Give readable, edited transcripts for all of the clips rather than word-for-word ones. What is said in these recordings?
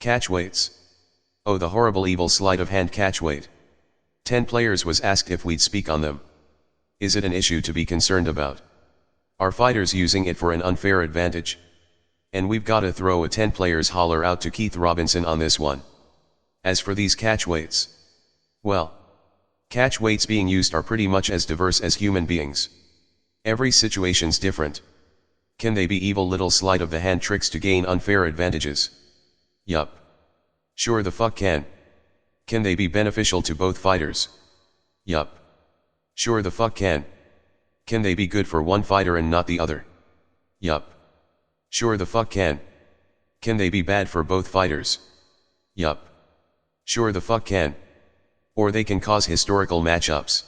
Catch weights. Oh, the horrible evil sleight of hand catch weight. 10 players was asked if we'd speak on them. Is it an issue to be concerned about? Are fighters using it for an unfair advantage? And we've gotta throw a 10 players holler out to Keith Robinson on this one. As for these catch weights, well, catch weights being used are pretty much as diverse as human beings. Every situation's different. Can they be evil little sleight of the hand tricks to gain unfair advantages? Yup. Sure the fuck can. Can they be beneficial to both fighters? Yup. Sure the fuck can. Can they be good for one fighter and not the other? Yup. Sure the fuck can. Can they be bad for both fighters? Yup. Sure the fuck can. Or they can cause historical matchups.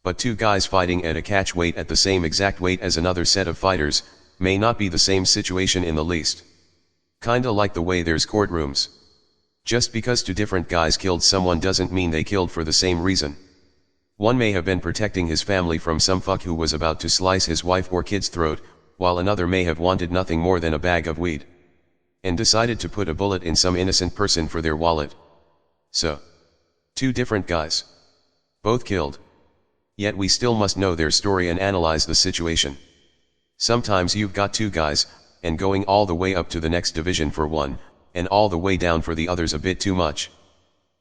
But two guys fighting at a catch weight at the same exact weight as another set of fighters, may not be the same situation in the least. Kinda like the way there's courtrooms. Just because two different guys killed someone doesn't mean they killed for the same reason. One may have been protecting his family from some fuck who was about to slice his wife or kid's throat, while another may have wanted nothing more than a bag of weed. And decided to put a bullet in some innocent person for their wallet. So, two different guys. Both killed. Yet we still must know their story and analyze the situation. Sometimes you've got two guys, and going all the way up to the next division for one, and all the way down for the others a bit too much.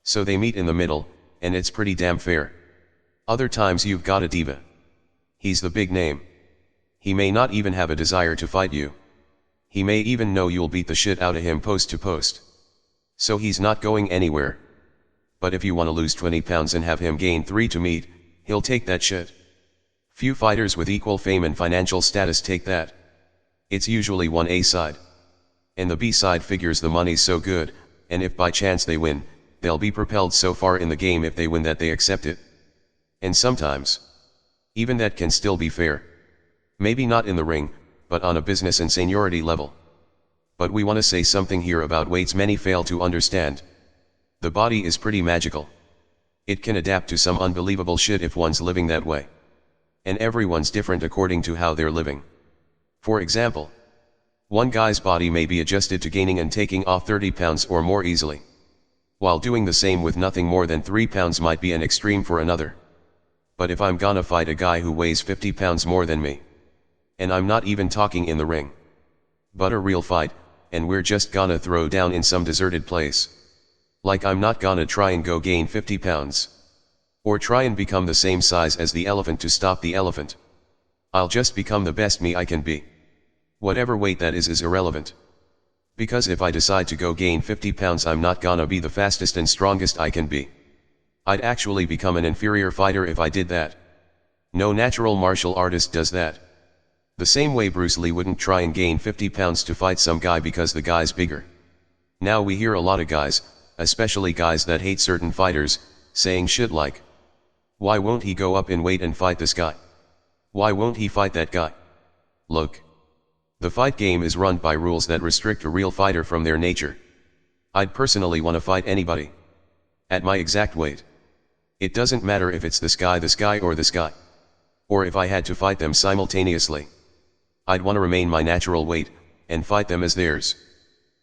So they meet in the middle, and it's pretty damn fair. Other times you've got a diva. He's the big name. He may not even have a desire to fight you. He may even know you'll beat the shit out of him post to post. So he's not going anywhere. But if you want to lose 20 pounds and have him gain 3 to meet, he'll take that shit. Few fighters with equal fame and financial status take that. It's usually one A side. And the B side figures the money's so good, and if by chance they win, they'll be propelled so far in the game if they win that they accept it. And sometimes, even that can still be fair. Maybe not in the ring, but on a business and seniority level. But we want to say something here about weights many fail to understand. The body is pretty magical. It can adapt to some unbelievable shit if one's living that way. And everyone's different according to how they're living. For example, one guy's body may be adjusted to gaining and taking off 30 pounds or more easily. While doing the same with nothing more than 3 pounds might be an extreme for another. But if I'm gonna fight a guy who weighs 50 pounds more than me, and I'm not even talking in the ring, but a real fight, and we're just gonna throw down in some deserted place. Like I'm not gonna try and go gain 50 pounds. Or try and become the same size as the elephant to stop the elephant. I'll just become the best me I can be. Whatever weight that is irrelevant. Because if I decide to go gain 50 pounds I'm not gonna be the fastest and strongest I can be. I'd actually become an inferior fighter if I did that. No natural martial artist does that. The same way Bruce Lee wouldn't try and gain 50 pounds to fight some guy because the guy's bigger. Now we hear a lot of guys, especially guys that hate certain fighters, saying shit like, why won't he go up in weight and fight this guy? Why won't he fight that guy? Look. The fight game is run by rules that restrict a real fighter from their nature. I'd personally want to fight anybody. At my exact weight. It doesn't matter if it's this guy or this guy. Or if I had to fight them simultaneously. I'd want to remain my natural weight, and fight them as theirs.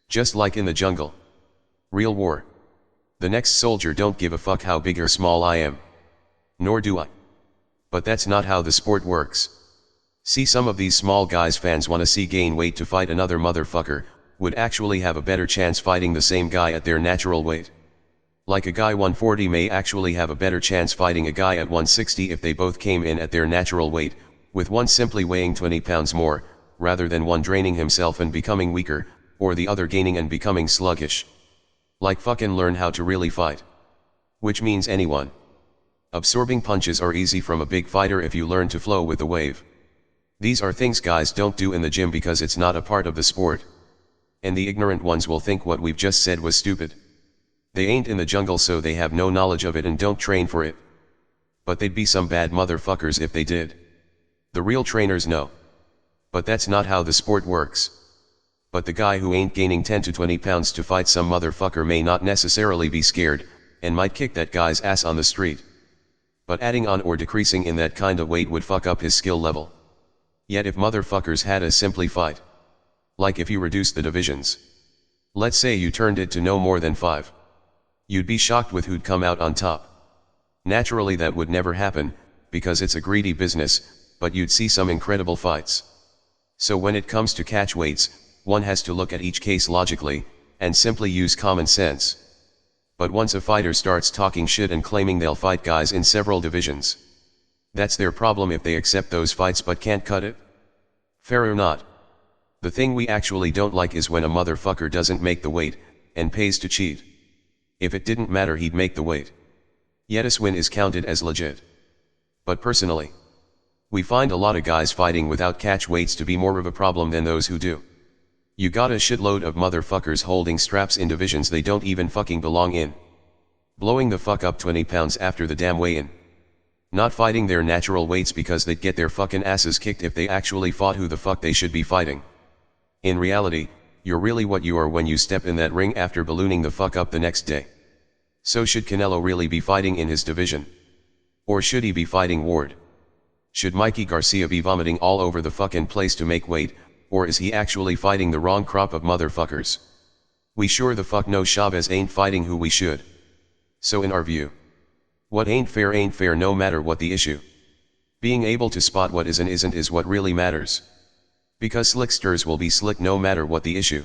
Just like in the jungle. Real war. The next soldier don't give a fuck how big or small I am. Nor do I. But that's not how the sport works. See, some of these small guys fans want to see gain weight to fight another motherfucker, would actually have a better chance fighting the same guy at their natural weight. Like a guy 140 may actually have a better chance fighting a guy at 160 if they both came in at their natural weight, with one simply weighing 20 pounds more, rather than one draining himself and becoming weaker, or the other gaining and becoming sluggish. Like fucking learn how to really fight. Which means anyone. Absorbing punches are easy from a big fighter if you learn to flow with the wave. These are things guys don't do in the gym because it's not a part of the sport. And the ignorant ones will think what we've just said was stupid. They ain't in the jungle so they have no knowledge of it and don't train for it. But they'd be some bad motherfuckers if they did. The real trainers know. But that's not how the sport works. But the guy who ain't gaining 10 to 20 pounds to fight some motherfucker may not necessarily be scared, and might kick that guy's ass on the street. But adding on or decreasing in that kind of weight would fuck up his skill level. Yet if motherfuckers had a simply fight. Like if you reduce the divisions. Let's say you turned it to no more than 5. You'd be shocked with who'd come out on top. Naturally that would never happen, because it's a greedy business, but you'd see some incredible fights. So when it comes to catch weights, one has to look at each case logically, and simply use common sense. But once a fighter starts talking shit and claiming they'll fight guys in several divisions, that's their problem if they accept those fights but can't cut it. Fair or not? The thing we actually don't like is when a motherfucker doesn't make the weight, and pays to cheat. If it didn't matter he'd make the weight. Yet a win is counted as legit. But personally, we find a lot of guys fighting without catch weights to be more of a problem than those who do. You got a shitload of motherfuckers holding straps in divisions they don't even fucking belong in. Blowing the fuck up 20 pounds after the damn weigh-in. Not fighting their natural weights because they'd get their fucking asses kicked if they actually fought who the fuck they should be fighting. In reality, you're really what you are when you step in that ring after ballooning the fuck up the next day. So should Canelo really be fighting in his division? Or should he be fighting Ward? Should Mikey Garcia be vomiting all over the fucking place to make weight, or is he actually fighting the wrong crop of motherfuckers? We sure the fuck know Chavez ain't fighting who we should. So in our view, what ain't fair no matter what the issue. Being able to spot what is and isn't is what really matters. Because slicksters will be slick no matter what the issue.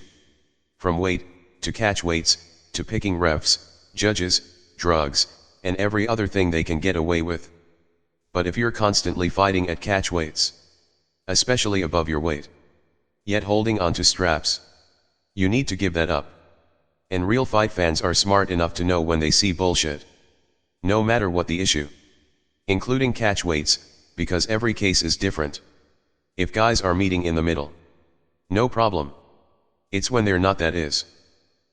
From weight, to catch weights, to picking refs, judges, drugs, and every other thing they can get away with. But if you're constantly fighting at catch weights, especially above your weight, yet holding on to straps, you need to give that up. And real fight fans are smart enough to know when they see bullshit. No matter what the issue. Including catch weights, because every case is different. If guys are meeting in the middle, no problem. It's when they're not that is.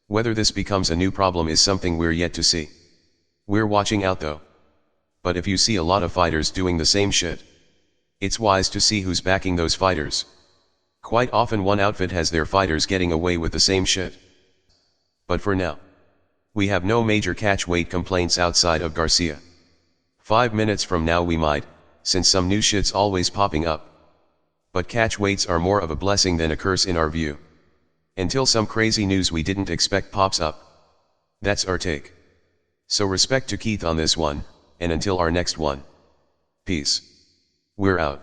Whether this becomes a new problem is something we're yet to see. We're watching out though. But if you see a lot of fighters doing the same shit, it's wise to see who's backing those fighters. Quite often one outfit has their fighters getting away with the same shit. But for now, we have no major catch weight complaints outside of Garcia. 5 minutes from now we might, since some new shit's always popping up. But catch weights are more of a blessing than a curse in our view. Until some crazy news we didn't expect pops up. That's our take. So respect to Keith on this one, and until our next one. Peace. We're out.